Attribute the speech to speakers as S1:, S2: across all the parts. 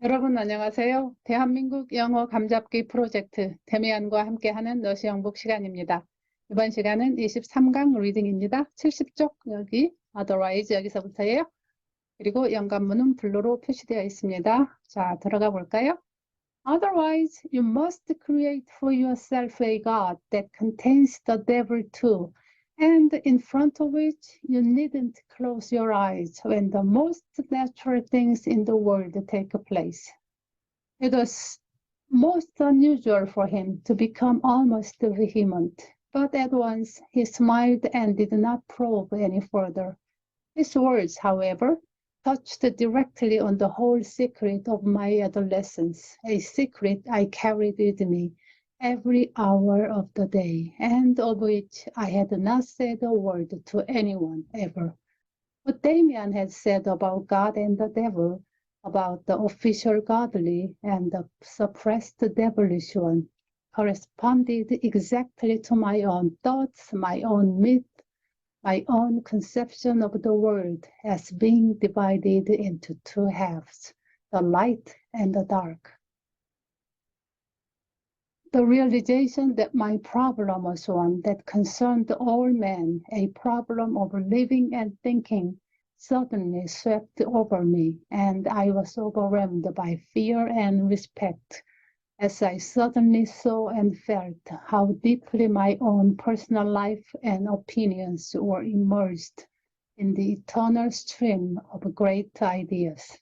S1: 여러분 안녕하세요. 대한민국 영어 감잡기 프로젝트 데미안과 함께하는 너쉬영북 시간입니다. 이번 시간은 23강 리딩입니다. 70쪽 여기 otherwise 여기서부터예요. 그리고 연관문은 블루로 표시되어 있습니다. 자, 들어가 볼까요? Otherwise, you must create for yourself a God that contains the devil too, and in front of which you needn't close your eyes when the most natural things in the world take place. It was most unusual for him to become almost vehement, but at once he smiled and did not probe any further. His words, however, touched directly on the whole secret of my adolescence, a secret I carried with me every hour of the day, and of which I had not said a word to anyone ever. What Demian had said about God and the devil, about the official godly and the suppressed devilish one, corresponded exactly to my own thoughts, my own myth, my own conception of the world as being divided into two halves, the light and the dark. The realization that my problem was one that concerned all men, a problem of living and thinking, suddenly swept over me, and I was overwhelmed by fear and respect as I suddenly saw and felt how deeply my own personal life and opinions were immersed in the eternal stream of great ideas.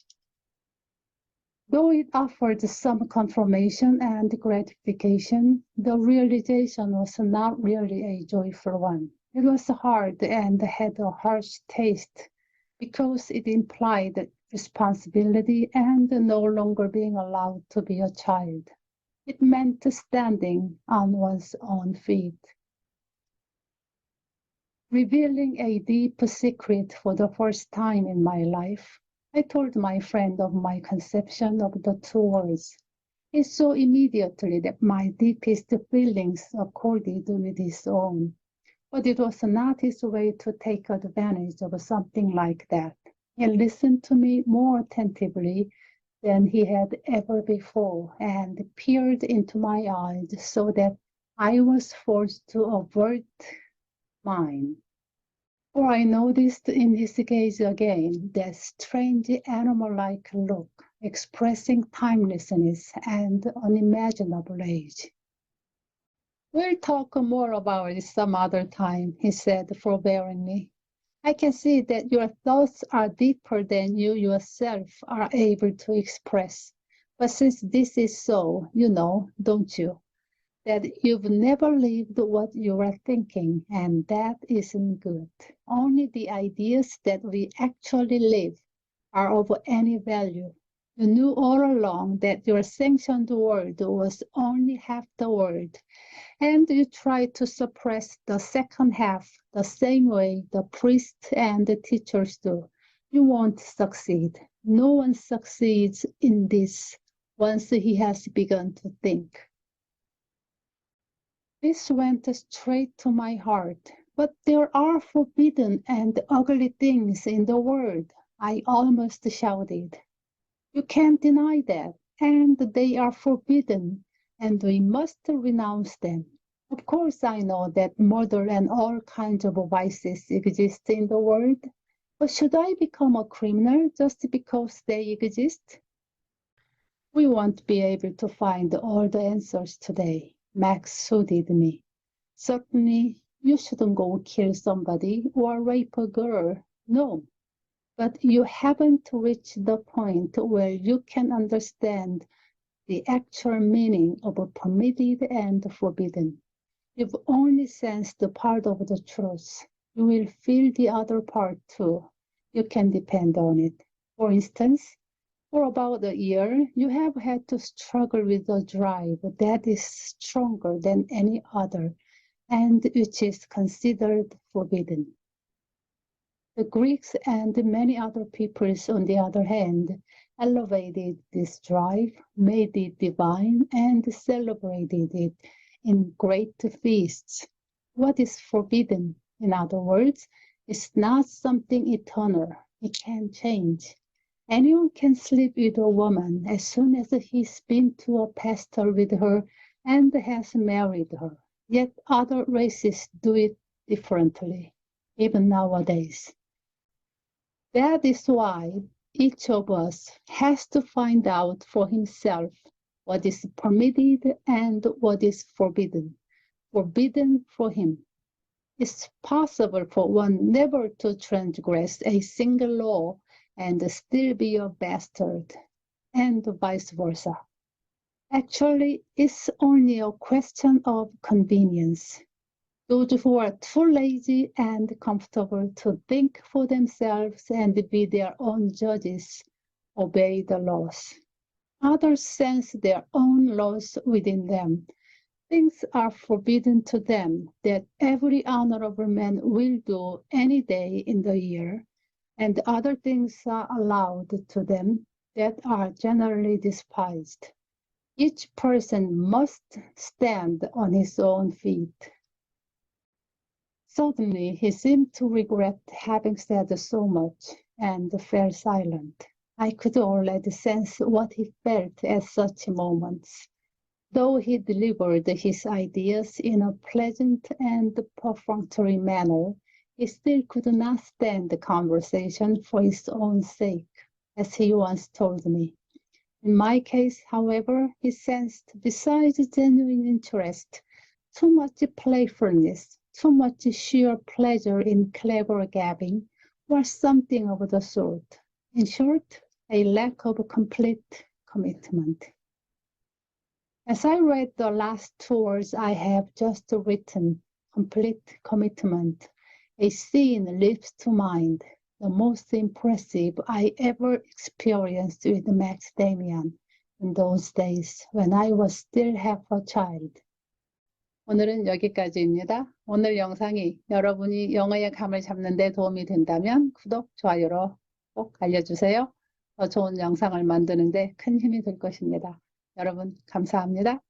S1: Though it offered some confirmation and gratification, the realization was not really a joyful one. It was hard and had a harsh taste because it implied responsibility and no longer being allowed to be a child. It meant standing on one's own feet. Revealing a deep secret for the first time in my life, I told my friend of my conception of the two worlds. He saw immediately that my deepest feelings accorded with his own, but it was not his way to take advantage of something like that. He listened to me more attentively than he had ever before, and peered into my eyes so that I was forced to avert mine. For I noticed in his gaze again that strange animal-like look, expressing timelessness and unimaginable age. We'll talk more about it some other time, he said forbearingly. I can see that your thoughts are deeper than you yourself are able to express. But since this is so, you know, don't you, that you've never lived what you are thinking, and that isn't good. Only the ideas that we actually live are of any value. You knew all along that your sanctioned word was only half the word, and you try to suppress the second half the same way the priests and the teachers do. You won't succeed. No one succeeds in this once he has begun to think. This went straight to my heart. But there are forbidden and ugly things in the world, I almost shouted. You can't deny that, and they are forbidden, and we must renounce them. Of course, I know that murder and all kinds of vices exist in the world, but should I become a criminal just because they exist? We won't be able to find all the answers today, Max soothed me. Certainly, you shouldn't go kill somebody or rape a girl, no. But you haven't reached the point where you can understand the actual meaning of permitted and forbidden. You've only sensed the part of the truth. You will feel the other part too. You can depend on it. For instance, for about a year, you have had to struggle with a drive that is stronger than any other and which is considered forbidden. The Greeks and many other peoples, on the other hand, elevated this drive, made it divine, and celebrated it in great feasts. What is forbidden, in other words, is not something eternal. It can change. Anyone can sleep with a woman as soon as he's been to a pastel with her and has married her. Yet other races do it differently, even nowadays. That is why each of us has to find out for himself what is permitted and what is forbidden for him. It's possible for one never to transgress a single law and still be a bastard, and vice versa. Actually, it's only a question of convenience. Those who are too lazy and comfortable to think for themselves and be their own judges obey the laws. Others sense their own laws within them. Things are forbidden to them that every honorable man will do any day in the year, and other things are allowed to them that are generally despised. Each person must stand on his own feet. Suddenly, he seemed to regret having said so much and fell silent. I could already sense what he felt at such moments. Though he delivered his ideas in a pleasant and perfunctory manner, he still could not stand the conversation for its own sake, as he once told me. In my case, however, he sensed, besides genuine interest, too much playfulness, too much sheer pleasure in clever gabbing, or something of the sort. In short, a lack of complete commitment. As I read the last two words I have just written, complete commitment, a scene leaps to mind, the most impressive I ever experienced with Max Demian in those days when I was still half a child. 오늘은 여기까지입니다. 오늘 영상이 여러분이 영어의 감을 잡는 데 도움이 된다면 구독, 좋아요로 꼭 알려주세요. 더 좋은 영상을 만드는 데 큰 힘이 될 것입니다. 여러분 감사합니다.